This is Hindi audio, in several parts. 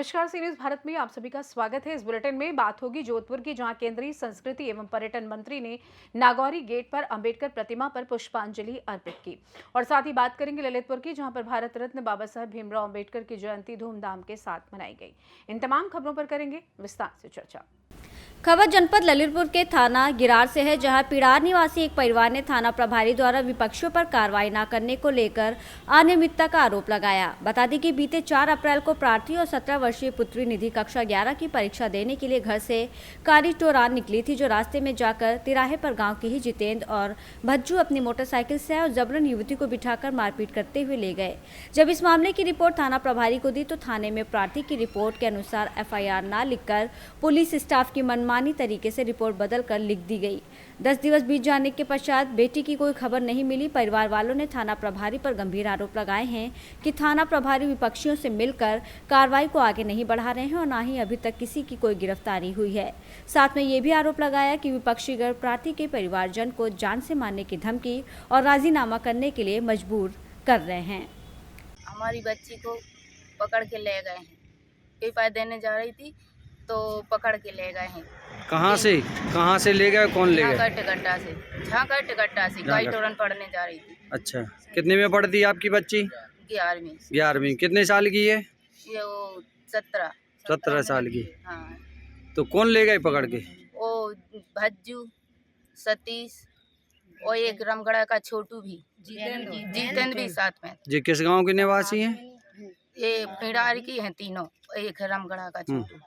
नमस्कार, सी न्यूज़ भारत में आप सभी का स्वागत है। इस बुलेटिन में बात होगी जोधपुर की, जहां केंद्रीय संस्कृति एवं पर्यटन मंत्री ने नागौरी गेट पर अंबेडकर प्रतिमा पर पुष्पांजलि अर्पित की। और साथ ही बात करेंगे ललितपुर की, जहां पर भारत रत्न बाबा साहेब भीमराव अंबेडकर की जयंती धूमधाम के साथ मनाई गई। इन तमाम खबरों पर करेंगे विस्तार से चर्चा। खबर जनपद ललितपुर के थाना गिरार से है, जहां पिड़ार निवासी एक परिवार ने थाना प्रभारी द्वारा विपक्षियों पर कार्रवाई न करने को लेकर अनियमितता का आरोप लगाया। बता दें कि बीते 4 अप्रैल को प्रार्थी और 17 वर्षीय पुत्री निधि कक्षा 11 की परीक्षा देने के लिए घर से कारिज दौरान निकली थी, जो रास्ते में जाकर तिराहे पर गाँव के ही जितेंद्र और भज्जू अपनी मोटरसाइकिल से और जबरन युवती को बिठाकर मारपीट करते हुए ले गए। जब इस मामले की रिपोर्ट थाना प्रभारी को दी तो थाने में प्रार्थी की रिपोर्ट के अनुसार FIR न लिखकर पुलिस स्टाफ की मनमानी तरीके से रिपोर्ट बदलकर लिख दी गई। 10 दिवस बीत जाने के पश्चात बेटी की कोई खबर नहीं मिली। परिवार वालों ने थाना प्रभारी पर गंभीर आरोप लगाए हैं कि थाना प्रभारी विपक्षियों से मिलकर कार्रवाई को आगे नहीं बढ़ा रहे हैं और न ही अभी तक किसी की कोई गिरफ्तारी हुई है। साथ में ये भी आरोप लगाया कि विपक्षी गण प्रार्थी के परिवारजन को जान से मारने की धमकी और राजीनामा करने के लिए मजबूर कर रहे हैं। हमारी बच्ची को पकड़ के ले गए हैं, पेपर देने जा रही थी तो पकड़ के ले गए हैं। कहाँ से ले गए? कौन ले गए? झांकट से गाइटोरन पढ़ने जा रही थी। अच्छा, कितने में पढ़ती है आपकी बच्ची? 11वीं। कितने साल की है? ये वो 17 साल की। हाँ। तो कौन ले गए पकड़ के? वो भज्जू, सतीश और एक रामगढ़ का छोटू भी, जितेंद्र भी साथ में। जी किस गांव के निवासी हैं? ये पिड़ार की हैं तीनों, एक रामगढ़ का छोटू।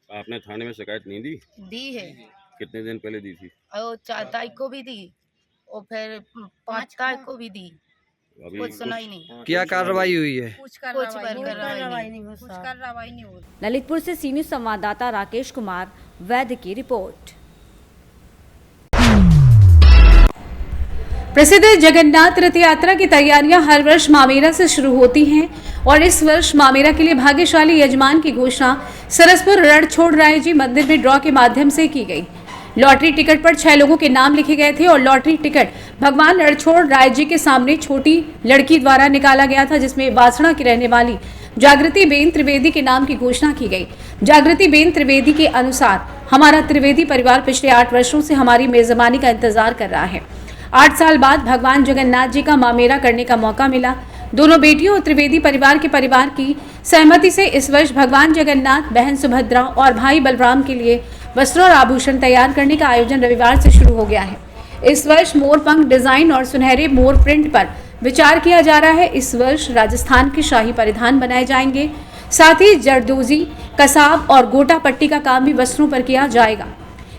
आपने थाने में शिकायत नहीं दी? दी है। कितने दिन पहले दी थी? और 4 तारीख को भी दी और फिर 5 तारीख को भी दी। कुछ सुनाई नहीं। क्या कार्रवाई हुई है? कुछ कार्रवाई नहीं। ललितपुर से सी न्यूज़ संवाददाता राकेश कुमार वैद्य की रिपोर्ट। प्रसिद्ध जगन्नाथ रथ यात्रा की तैयारियां हर वर्ष मामेरा से शुरू होती हैं और इस वर्ष मामेरा के लिए भाग्यशाली यजमान की घोषणा सरसपुर रणछोड़ राय जी मंदिर में ड्रॉ के माध्यम से की गई। लॉटरी टिकट पर 6 लोगों के नाम लिखे गए थे और लॉटरी टिकट भगवान रणछोड़ राय जी के सामने छोटी लड़की द्वारा निकाला गया था, जिसमें वासना की रहने वाली जागृति बेन त्रिवेदी के नाम की घोषणा की गई। जागृति बेन त्रिवेदी के अनुसार हमारा त्रिवेदी परिवार पिछले 8 वर्षों से हमारी मेजबानी का इंतजार कर रहा है। 8 साल बाद भगवान जगन्नाथ जी का मामेरा करने का मौका मिला। दोनों बेटियों और त्रिवेदी परिवार के परिवार की सहमति से इस वर्ष भगवान जगन्नाथ, बहन सुभद्रा और भाई बलराम के लिए वस्त्र और आभूषण तैयार करने का आयोजन रविवार से शुरू हो गया है। इस वर्ष मोर पंख डिजाइन और सुनहरे मोर प्रिंट पर विचार किया जा रहा है। इस वर्ष राजस्थान के शाही परिधान बनाए जाएंगे। साथ ही जरदोजी, कसाब और गोटा पट्टी का काम भी वस्त्रों पर किया जाएगा।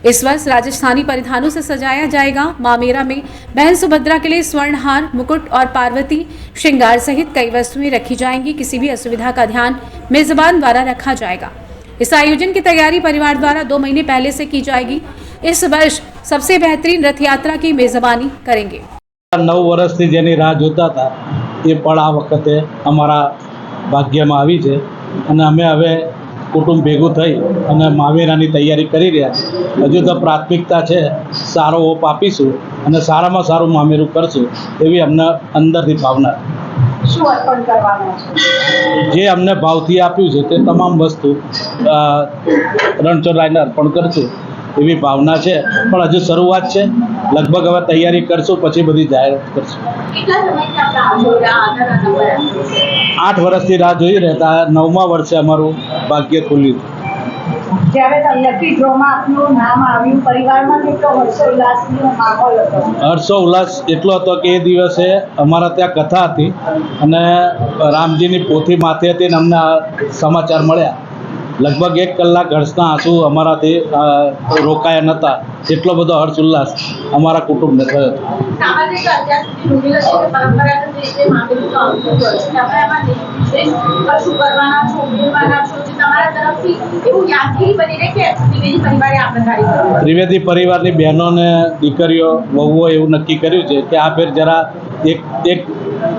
इस वर्ष राजस्थानी परिधानों से सजाया जाएगा। मामेरा में बहन सुभद्रा के लिए स्वर्णहार, मुकुट और पार्वती श्रृंगार सहित कई वस्तुएं रखी जाएंगी। किसी भी असुविधा का ध्यान मेजबान द्वारा रखा जाएगा। इस आयोजन की तैयारी परिवार द्वारा 2 महीने पहले से की जाएगी। इस वर्ष सबसे बेहतरीन रथ यात्रा की मेजबानी करेंगे। 9 વર્ષથી જેની રાહ જોતા હતા એ પણ આ વખતે અમારા ભાગ્યમાં આવી છે અને અમે હવે કુટુંબ ભેગું થઈ અને મામેરાની તૈયારી કરી રહ્યા છીએ। હજુ તો પ્રાથમિકતા છે, સારો ઓપ આપીશું અને સારામાં સારું મામેરું કરશું એવી અમને અંદરથી ભાવના છે। શું અર્પણ કરવાના છે? જે અમને ભાવથી આપ્યું છે તે તમામ વસ્તુ રણછોડ રાયને અર્પણ કરશું એવી ભાવના છે। પણ હજુ શરૂઆત છે, લગભગ હવે તૈયારી કરશું પછી બધી જાહેરાત કરશું। કેટલા સમયથી આપણે આ જોઈ રહ્યા હતા? 8 વર્ષથી રાહ જોઈ રહેતા 9મા વર્ષે અમારું ભાગ્ય ખુલ્યું। જ્યારે લકી ડ્રોમાં આપનું નામ આવ્યું, પરિવારમાં કેટલો હર્ષોલ્લાસનો માહોલ હતો? હર્ષોલ્લાસ એટલો હતો કે એ દિવસે અમારા ત્યાં કથા હતી અને રામજીની પોથી માથે હતી અને અમને સમાચાર મળ્યા। લગભગ 1 કલાક હર્ષના આંસુ અમારાથી રોકાયા નહોતા। એટલો બધો હર્ષ ઉલ્લાસ અમારા કુટુંબને થયો હતો। સામાજિક અત્યાર સુધી ડુંગળી પરંપરાગત રીતે મામેરું આવતું હોય છે, તમે એમાં વિશેષ કશું કરવાના છો, ઉમેરવાના છો, જે તમારા તરફથી એવું યાદગીરી બની રહે કે ત્રિવેદી પરિવારે આ પ્રકારે કર્યું? ત્રિવેદી પરિવારની બહેનોને, દીકરીઓ, વહુઓ એવું નક્કી કર્યું છે કે આ ફેર જરા એક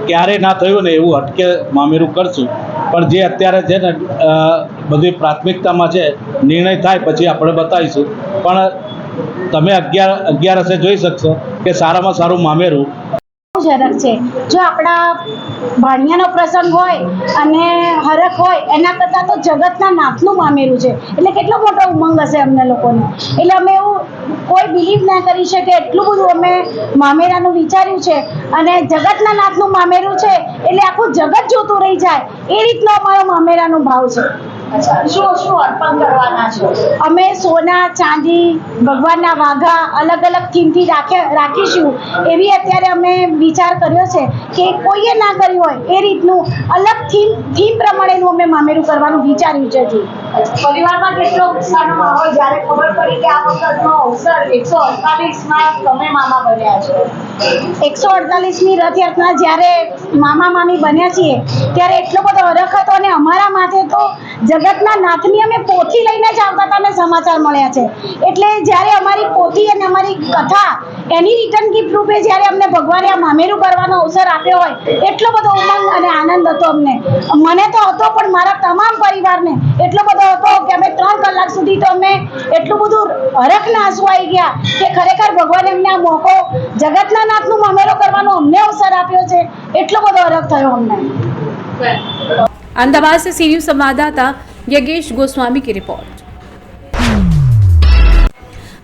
ક્યારે ના થયું ને એવું હટકે મામેરું કરશું। પણ જે અત્યારે છે ને બધી પ્રાથમિકતામાં છે, નિર્ણય થાય પછી આપણે બતાવીશું। પણ તમે 11 જોઈ શકશો કે સારામાં સારું મામેરું જ હરખ છે. જો આપણા ભાણિયાનો પ્રસંગ હોય અને હરખ હોય એના કરતાં તો જગતના નાથનું મામેરું છે એટલે કેટલો મોટો ઉમંગ હશે અમને લોકોને. એટલે અમે એવું કોઈ બિલીવ ના કરી શકે એટલું બધું અમે મામેરાનું વિચાર્યું છે અને જગતના નાથનું મામેરું છે એટલે આખું જગત જોતું રહી જાય એ રીતનો અમારો મામેરાનો ભાવ છે. શું અર્પણ કરવાના છો? અમે સોના ચાંદી ભગવાનના વાઘા અલગ અલગ થીમથી રાખીશું એવી અત્યારે અમે વિચાર કર્યો છે કે કોઈએ ના કર્યું હોય એ રીતનું અલગ થીમ પ્રમાણેનું અમે મામેરું કરવાનું વિચાર્યું છે. પરિવારમાં કેટલો ઉત્સાહનો માહોલ જ્યારે ખબર પડી કે આ વખતનો અવસર 148માં તમે મામા બન્યા છો. 148મી રથયાત્રા જ્યારે મામા મામી બન્યા છીએ ત્યારે એટલો બધો હરખ હતો અને અમારા માથે તો જગતના નાથની અમે પોથી લઈને જ આવતા હતા અને સમાચાર મળ્યા છે. એટલે જ્યારે અમારી પોથી અને અમારી કથા એની રિટર્ન ગિફ્ટ રૂપે જ્યારે અમને ભગવાને આ મામેરું કરવાનો અવસર આપ્યો હોય એટલો બધો ઉમંગ અને આનંદ હતો અમને. મને તો હતો પણ મારા તમામ પરિવારને એટલો બધો હતો કે અમે 3 કલાક સુધી તો અમે એટલું બધું હરખના આંસુ આવી ગયા કે ખરેખર ભગવાને અમને આ મોકો જગતના નાથનું મામેરો કરવાનો અમને અવસર આપ્યો છે એટલો બધો હરખ થયો અમને. अहमदाबाद से सी न्यूज संवाददाता यज्ञेश गोस्वामी की रिपोर्ट।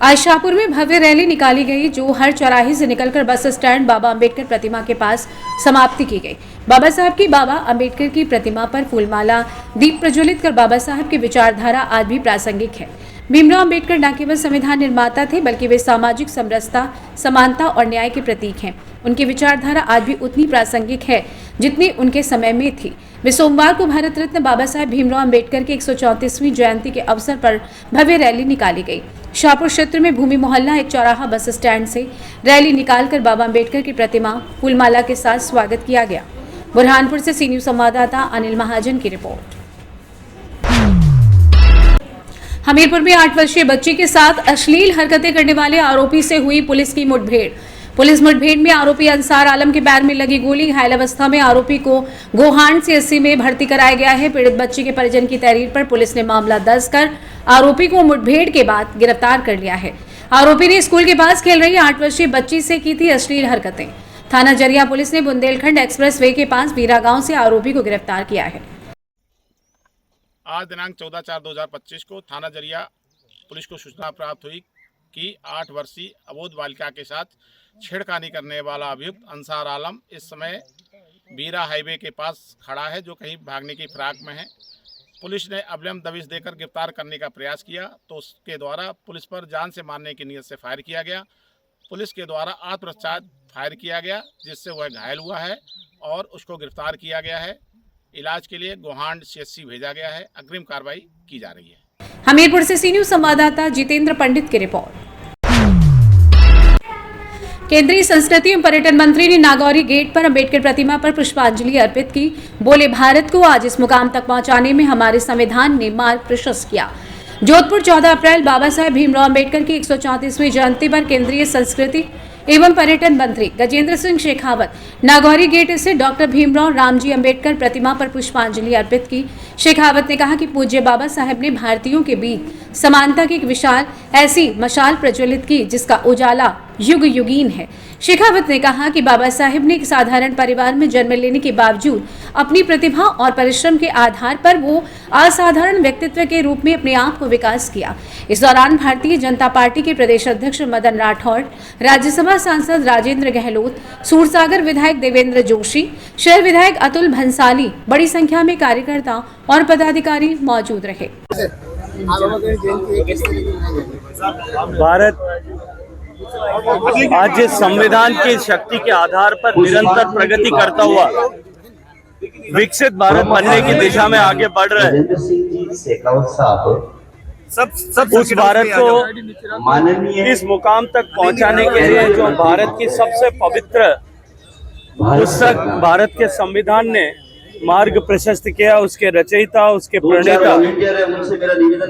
आज शाहपुर में भव्य रैली निकाली गई जो हर चौराहे से निकलकर बस स्टैंड बाबा अंबेडकर प्रतिमा के पास समाप्ति की गई। बाबा साहब की बाबा अंबेडकर की प्रतिमा पर फूलमाला दीप प्रज्वलित कर बाबा साहब की विचारधारा आज भी प्रासंगिक है। भीमराव अंबेडकर न केवल संविधान निर्माता थे बल्कि वे सामाजिक समरसता, समानता और न्याय के प्रतीक हैं। उनकी विचारधारा आज भी उतनी प्रासंगिक है जितनी उनके समय में थी। वे सोमवार को भारत रत्न बाबा साहेब भीमराव अंबेडकर की 134वीं जयंती के अवसर पर भव्य रैली निकाली गई। शाहपुर क्षेत्र में भूमि मोहल्ला एक चौराहा बस स्टैंड से रैली निकालकर बाबा अंबेडकर की प्रतिमा फूलमाला के साथ स्वागत किया गया। बुरहानपुर से सी न्यूज संवाददाता अनिल महाजन की रिपोर्ट। हमीरपुर में 8 वर्षीय बच्ची के साथ अश्लील हरकतें करने वाले आरोपी से हुई पुलिस की मुठभेड़। पुलिस मुठभेड़ में आरोपी अंसार आलम के पैर में लगी गोली। घायल अवस्था में आरोपी को गोहान CSC में भर्ती कराया गया है। पीड़ित बच्ची के परिजन की तहरीर पर पुलिस ने मामला दर्ज कर आरोपी को मुठभेड़ के बाद गिरफ्तार कर लिया है। आरोपी ने स्कूल के पास खेल रही 8 वर्षीय बच्ची से की थी अश्लील हरकतें। थाना जरिया पुलिस ने बुंदेलखंड एक्सप्रेस वे के पास बीरा गांव से आरोपी को गिरफ्तार किया है। आज दिनांक 14/4/2025 को थाना जरिया पुलिस को सूचना प्राप्त हुई कि 8 वर्षीय अबोध बालिका के साथ छेड़खानी करने वाला अभियुक्त अंसार आलम इस समय बीरा हाईवे के पास खड़ा है, जो कहीं भागने की फिराक में है। पुलिस ने अविलंब दबिश देकर गिरफ्तार करने का प्रयास किया तो उसके द्वारा पुलिस पर जान से मारने की नीयत से फायर किया गया। पुलिस के द्वारा आत्मरक्षा फायर किया गया जिससे वह घायल हुआ है और उसको गिरफ्तार किया गया है। इलाज के लिए गोहांड CSC भेजा गया है। अग्रिम कार्रवाई की जा रही है। हमीरपुर से सी न्यूज संवाददाता जितेंद्र पंडित की रिपोर्ट। केंद्रीय संस्कृति एवं पर्यटन मंत्री ने नागौरी गेट पर अंबेडकर प्रतिमा पर पुष्पांजलि अर्पित की। बोले, भारत को आज इस मुकाम तक पहुंचाने में हमारे संविधान ने मार्ग प्रशस्त किया। जोधपुर 14 अप्रैल बाबा साहेब भीमराव अंबेडकर की 134वीं जयंती पर केंद्रीय संस्कृति एवं पर्यटन मंत्री गजेंद्र सिंह शेखावत नागौरी गेट से डॉक्टर भीमराव रामजी अंबेडकर प्रतिमा पर पुष्पांजलि अर्पित की। शेखावत ने कहा कि पूज्य बाबा साहेब ने भारतीयों के बीच समानता की एक विशाल ऐसी मशाल प्रज्वलित की जिसका उजाला युग युगीन है। शेखावत ने कहा कि बाबा साहेब ने एक साधारण परिवार में जन्म लेने के बावजूद अपनी प्रतिभा और परिश्रम के आधार पर वो असाधारण व्यक्तित्व के रूप में अपने आप को विकास किया। इस दौरान भारतीय जनता पार्टी के प्रदेश अध्यक्ष मदन राठौड़, राज्यसभा सांसद राजेंद्र गहलोत, सूरसागर विधायक देवेंद्र जोशी, शहर विधायक अतुल भंसाली, बड़ी संख्या में कार्यकर्ता और पदाधिकारी मौजूद रहे। भारत आज संविधान की शक्ति के आधार पर निरंतर प्रगति करता हुआ विकसित भारत बनने की दिशा में आगे बढ़ रहे हैं। उस भारत को इस मुकाम तक पहुंचाने के लिए जो भारत की सबसे पवित्र पुस्तक भारत के संविधान ने मार्ग प्रशस्त किया, उसके रचयिता, उसके प्रणेता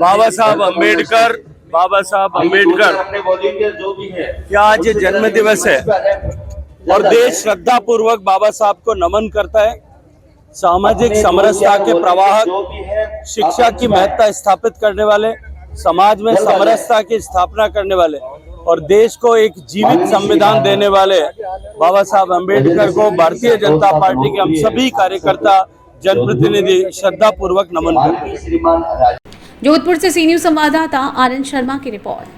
बाबा साहब अम्बेडकर क्या आज जन्म दिवस है और देश श्रद्धा पूर्वक बाबा साहब को नमन करता है। सामाजिक समरसता के प्रवाहक, शिक्षा की महत्ता स्थापित करने वाले, समाज में समरसता की स्थापना करने वाले और देश को एक जीवित संविधान देने वाले बाबा साहब अम्बेडकर को भारतीय जनता पार्टी के हम सभी कार्यकर्ता जनप्रतिनिधि श्रद्धा पूर्वक नमन करते हैं। जोधपुर से सी न्यूज संवाददाता आनंद शर्मा की रिपोर्ट।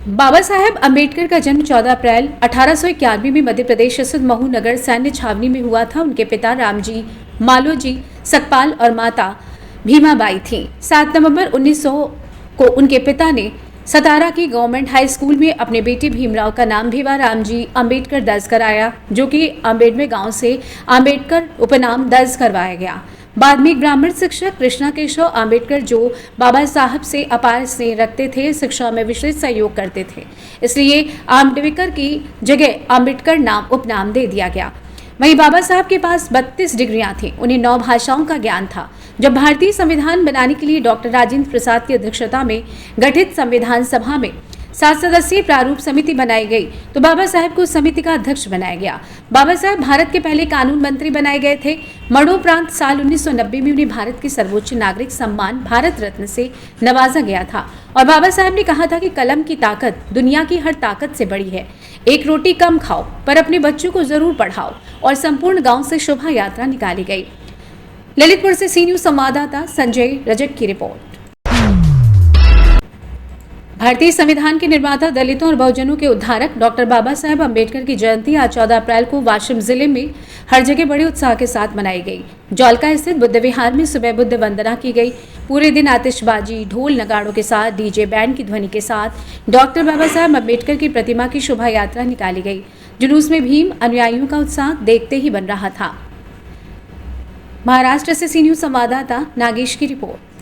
बाबा साहेब अम्बेडकर का जन्म 14 अप्रैल 1891 में मध्य प्रदेश स्थित महू नगर सैन्य छावनी में हुआ था। उनके पिता रामजी, मालोजी, सकपाल और माता भीमाबाई थी। 7 नवंबर 1900 को उनके पिता ने सतारा की गवर्नमेंट हाई स्कूल में अपने बेटे भीमराव का नाम भीवा रामजी अम्बेडकर दर्ज कराया, जो कि अम्बेडकर गांव से अम्बेडकर उपनाम दर्ज करवाया गया। बाद में ब्राह्मण शिक्षक कृष्णा केशव अम्बेडकर, जो बाबा साहब से अपार स्नेह रखते थे, शिक्षा में विशेष सहयोग करते थे, इसलिए अम्बेडकर की जगह अम्बेडकर नाम उपनाम दे दिया गया। वहीं बाबा साहब के पास 32 डिग्रियां थी। उन्हें 9 भाषाओं का ज्ञान था। जब भारतीय संविधान बनाने के लिए डॉक्टर राजेंद्र प्रसाद की अध्यक्षता में गठित संविधान सभा में 7 सदस्यीय प्रारूप समिति बनाई गई तो बाबा साहब को समिति का अध्यक्ष बनाया गया। बाबा साहब भारत के पहले कानून मंत्री बनाए गए थे। मरणोपरांत साल 1990 में उन्हें भारत के सर्वोच्च नागरिक सम्मान भारत रत्न से नवाजा गया था और बाबा साहब ने कहा था कि कलम की ताकत दुनिया की हर ताकत से बड़ी है। एक रोटी कम खाओ पर अपने बच्चों को जरूर पढ़ाओ। और संपूर्ण गांव से शोभा यात्रा निकाली गई। ललितपुर से सी न्यूज संवाददाता संजय रजक की रिपोर्ट। भारतीय संविधान के निर्माता, दलितों और बहुजनों के उद्धारक डॉक्टर बाबा साहेब अम्बेडकर की जयंती आज 14 अप्रैल को वाशिम जिले में हर जगह बड़े उत्साह के साथ मनाई गई। जौलका स्थित बुद्ध विहार में सुबह बुद्ध वंदना की गई। पूरे दिन आतिशबाजी, ढोल नगाड़ों के साथ, डीजे बैंड की ध्वनि के साथ डॉक्टर बाबा साहेब अम्बेडकर की प्रतिमा की शोभा यात्रा निकाली गई। जुलूस में भीम अनुयायियों का उत्साह देखते ही बन रहा था। महाराष्ट्र से सी न्यूज संवाददाता नागेश की रिपोर्ट।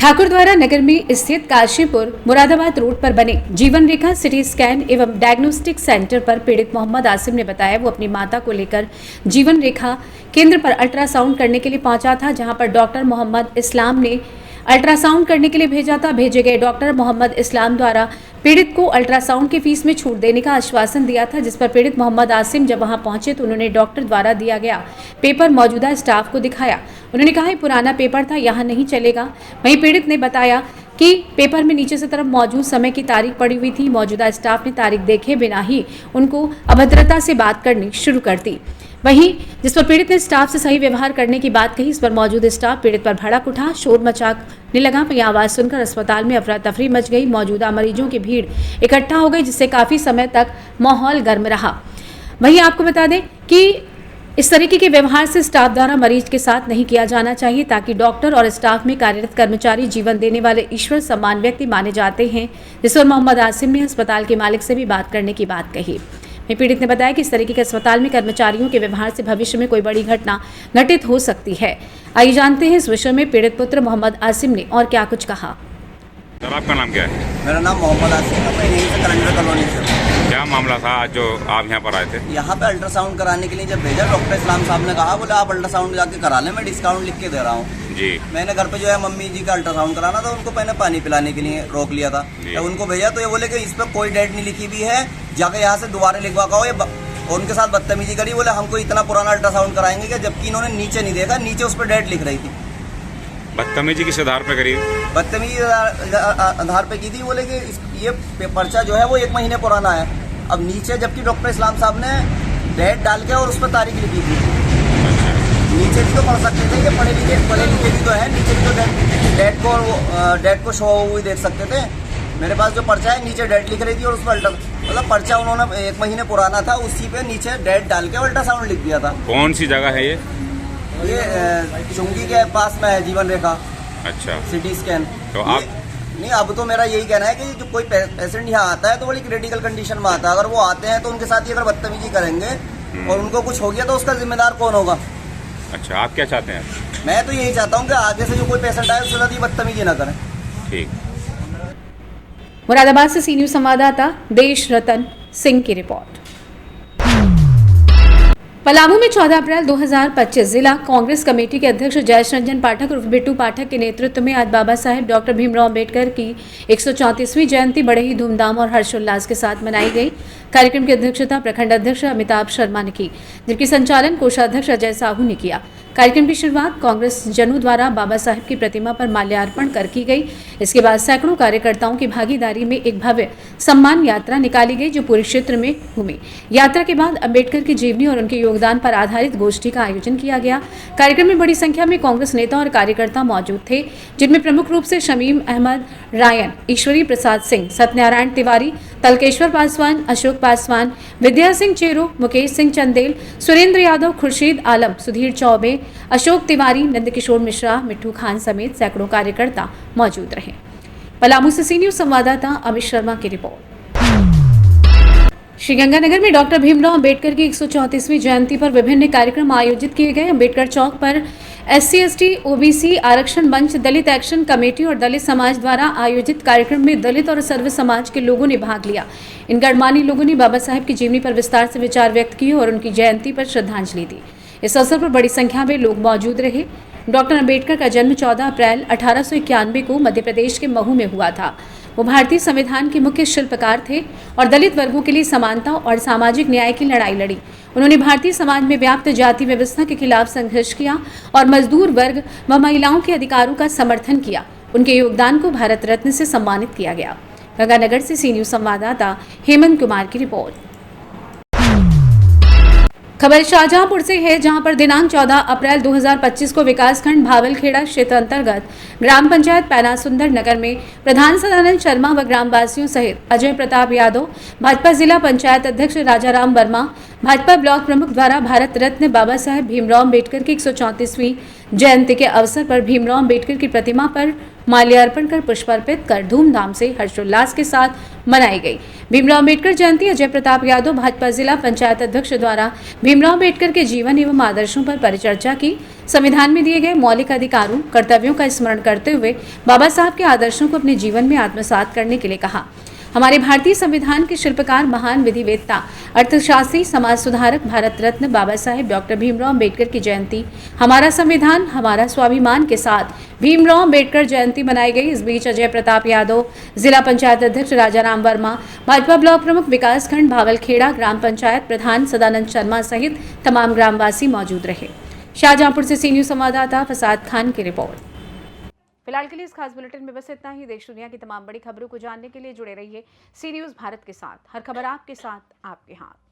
ठाकुर द्वारा नगर में स्थित काशीपुर मुरादाबाद रोड पर बने जीवन रेखा सिटी स्कैन एवं डायग्नोस्टिक सेंटर पर पीड़ित मोहम्मद आसिम ने बताया वो अपनी माता को लेकर जीवन रेखा केंद्र पर अल्ट्रासाउंड करने के लिए पहुंचा था, जहां पर डॉक्टर मोहम्मद इस्लाम ने अल्ट्रासाउंड करने के लिए भेजा था। भेजे गए डॉक्टर मोहम्मद इस्लाम द्वारा पीड़ित को अल्ट्रासाउंड की फीस में छूट देने का आश्वासन दिया था, जिस पर पीड़ित मोहम्मद आसिम जब वहां पहुंचे तो उन्होंने डॉक्टर द्वारा दिया गया पेपर मौजूदा स्टाफ को दिखाया। उन्होंने कहा पुराना पेपर था, यहाँ नहीं चलेगा। वहीं पीड़ित ने बताया कि पेपर में नीचे से तरफ मौजूद समय की तारीख पड़ी हुई थी। मौजूदा स्टाफ ने तारीख देखे बिना ही उनको अभद्रता से बात करनी शुरू कर दी। वहीं जिस पर पीड़ित ने स्टाफ से सही व्यवहार करने की बात कही, इस पर मौजूद स्टाफ पीड़ित पर भड़क उठा, शोर मचाने लगा। वहीं आवाज सुनकर अस्पताल में अफरा तफरी मच गई। मौजूदा मरीजों की भीड़ इकट्ठा हो गई, जिससे काफी समय तक माहौल गर्म रहा। वहीं आपको बता दें कि इस तरीके के व्यवहार से स्टाफ द्वारा मरीज के साथ नहीं किया जाना चाहिए, ताकि डॉक्टर और स्टाफ में कार्यरत कर्मचारी जीवन देने वाले ईश्वर सम्मान व्यक्ति माने जाते हैं। जिस पर मोहम्मद आसिम ने अस्पताल के मालिक से भी बात करने की बात कही। पीड़ित ने बताया कि इस तरीके के अस्पताल में कर्मचारियों के व्यवहार से भविष्य में कोई बड़ी घटना घटित हो सकती है। आइए जानते हैं इस विषय में पीड़ित पुत्र मोहम्मद आसिम ने और क्या कुछ कहा। सर आपका नाम क्या है? मेरा नाम मोहम्मद आसिम है। मैं यहीं से कलेंडर कॉलोनी से। क्या मामला था आज जो आप यहाँ पर आए थे? यहाँ पे अल्ट्रासाउंड कराने के लिए जब भेजा, डॉक्टर इस्लाम साहब ने कहा बोले आप अल्ट्रासाउंड जाके करा लें, मैं डिस्काउंट लिख के दे रहा हूँ जी। मैंने घर पे जो है मम्मी जी का अल्ट्रासाउंड कराना था, उनको पहले पानी पिलाने के लिए रोक लिया था। जब उनको भेजा तो ये बोले कि इस पर कोई डेट नहीं लिखी हुई है, जाके यहाँ से दोबारा लिखवा का हो। और उनके साथ बदतमीजी करी, बोले हमको इतना पुराना अल्ट्रासाउंड कराएंगे क्या, जबकि इन्होंने नीचे नहीं देखा, नीचे उस पर डेट लिख रही थी। बदतमीजी किस आधार पे करी? बदतमीजी आधार पे की थी। बोले कि ये पर्चा जो है वो 1 महीने पुराना है। अब नीचे जबकि डॉक्टर इस्लाम साहब ने डेट डाल के और उस पर तारीख लिखी थी। नीचे भी तो पढ़ सकते थे, ये पढ़े लिखे भी तो है, नीचे भी तो डेट को शो हुई देख सकते थे। मेरे पास जो पर्चा है नीचे डेट लिख रही थी और उस पर मतलब पर्चा उन्होंने 1 महीने पुराना था, उसी पे नीचे डेट डाल के अल्ट्रासाउंड लिख दिया था। कौन सी जगह है ये? चुंगी के पास में है जीवन रेखा। अच्छा, सिटी स्कैन। तो आप नहीं, अब तो मेरा यही कहना है कि जो कोई पेशेंट यहाँ आता है तो बड़ी क्रिटिकल कंडीशन में आता है, अगर वो आते हैं तो उनके साथ ही अगर बदतमीजी करेंगे और उनको कुछ हो गया तो उसका जिम्मेदार कौन होगा? अच्छा, आप क्या चाहते हैं? मैं तो यही चाहता हूँ कि आगे से जो कोई पेशेंट आए उसके साथ ये बदतमीजी ना करें। ठीक। मुरादाबाद से सी न्यूज संवाददाता देश रतन सिंह की रिपोर्ट। पलामू में 14 अप्रैल 2025 जिला कांग्रेस कमेटी के अध्यक्ष जयेश रंजन पाठक उर्फ बिट्टू पाठक के नेतृत्व में आज बाबा साहेब डॉक्टर भीमराव अम्बेडकर की 134वीं जयंती बड़े ही धूमधाम और हर्षोल्लास के साथ मनाई गई। कार्यक्रम की अध्यक्षता प्रखंड अध्यक्ष अमिताभ शर्मा ने की, जिनकी संचालन कोषाध्यक्ष अजय साहू ने किया। कार्यक्रम की शुरुआत कांग्रेस जनों द्वारा बाबा साहेब की प्रतिमा पर माल्यार्पण कर की गई। इसके बाद सैकड़ों कार्यकर्ताओं की भागीदारी में एक भव्य सम्मान यात्रा निकाली गई जो पूरे क्षेत्र में घूमी। यात्रा के बाद अंबेडकर की जीवनी और उनके योगदान पर आधारित गोष्ठी का आयोजन किया गया। कार्यक्रम में बड़ी संख्या में कांग्रेस नेता और कार्यकर्ता मौजूद थे, जिनमें प्रमुख रूप से शमीम अहमद रायन, ईश्वरी प्रसाद सिंह, सत्यनारायण तिवारी, तलकेश्वर पासवान, अशोक पासवान, विद्या सिंह चेरो, मुकेश सिंह चंदेल, सुरेंद्र यादव, खुर्शीद आलम, सुधीर चौबे, अशोक तिवारी, नंदकिशोर मिश्रा, मिट्टू खान समेत सैकड़ों कार्यकर्ता मौजूद रहे। पलामू से सी न्यूज संवाददाता अमित शर्मा की रिपोर्ट। श्रीगंगानगर में डॉक्टर भीमराव अंबेडकर की 134वीं जयंती पर विभिन्न कार्यक्रम आयोजित किए गए। अंबेडकर चौक पर SC/ST OBC आरक्षण मंच, दलित एक्शन कमेटी और दलित समाज द्वारा आयोजित कार्यक्रम में दलित और सर्व समाज के लोगों ने भाग लिया। इन गणमान्य लोगों ने बाबा साहेब की जीवनी पर विस्तार से विचार व्यक्त किए और उनकी जयंती पर श्रद्धांजलि दी। इस अवसर पर बड़ी संख्या में लोग मौजूद रहे। डॉक्टर अंबेडकर का जन्म 14 अप्रैल 1891 को मध्य प्रदेश के महू में हुआ था। वो भारतीय संविधान के मुख्य शिल्पकार थे और दलित वर्गों के लिए समानता और सामाजिक न्याय की लड़ाई लड़ी। उन्होंने भारतीय समाज में व्याप्त जाति व्यवस्था के खिलाफ संघर्ष किया और मजदूर वर्ग व महिलाओं के अधिकारों का समर्थन किया। उनके योगदान को भारत रत्न से सम्मानित किया गया। गंगानगर से सी न्यूज संवाददाता हेमंत कुमार की रिपोर्ट। खबर शाहजहांपुर से है, जहां पर दिनांक 14 अप्रैल 2025 को विकासखंड भावलखेड़ा क्षेत्र अंतर्गत ग्राम पंचायत पैना सुंदर नगर में प्रधान सदानंद शर्मा व ग्रामवासियों सहित अजय प्रताप यादव, भाजपा जिला पंचायत अध्यक्ष राजाराम वर्मा, भाजपा ब्लॉक प्रमुख द्वारा भारत रत्न बाबा साहेब भीमराव अंबेडकर की 134वीं जयंती के अवसर पर भीमराव अंबेडकर की प्रतिमा पर माल्यार्पण कर पुष्प अर्पित कर धूमधाम से हर्षोल्लास के साथ मनाई गई। भीमराव अंबेडकर जयंती अजय प्रताप यादव, भाजपा जिला पंचायत अध्यक्ष द्वारा भीमराव अंबेडकर के जीवन एवं आदर्शों पर परिचर्चा की। संविधान में दिए गए मौलिक अधिकारों, कर्तव्यों का स्मरण करते हुए बाबा साहब के आदर्शों को अपने जीवन में आत्मसात करने के लिए कहा। हमारे भारतीय संविधान के शिल्पकार, महान विधिवेत्ता, अर्थशास्त्री, समाज सुधारक, भारत रत्न बाबा साहेब डॉक्टर भीमराव अंबेडकर की जयंती हमारा संविधान हमारा स्वाभिमान के साथ भीमराव अंबेडकर जयंती मनाई गई। इस बीच अजय प्रताप यादव, जिला पंचायत अध्यक्ष राजाराम वर्मा, भाजपा ब्लॉक प्रमुख विकासखंड भावलखेड़ा ग्राम पंचायत प्रधान सदानंद शर्मा सहित तमाम ग्रामवासी मौजूद रहे। शाहजहांपुर से सी न्यूज संवाददाता फसाद खान की रिपोर्ट। फिलहाल के लिए इस खास बुलेटिन में बस इतना ही। देश दुनिया की तमाम बड़ी खबरों को जानने के लिए जुड़े रहिए सी न्यूज भारत के साथ। हर खबर आपके साथ, आपके हाथ।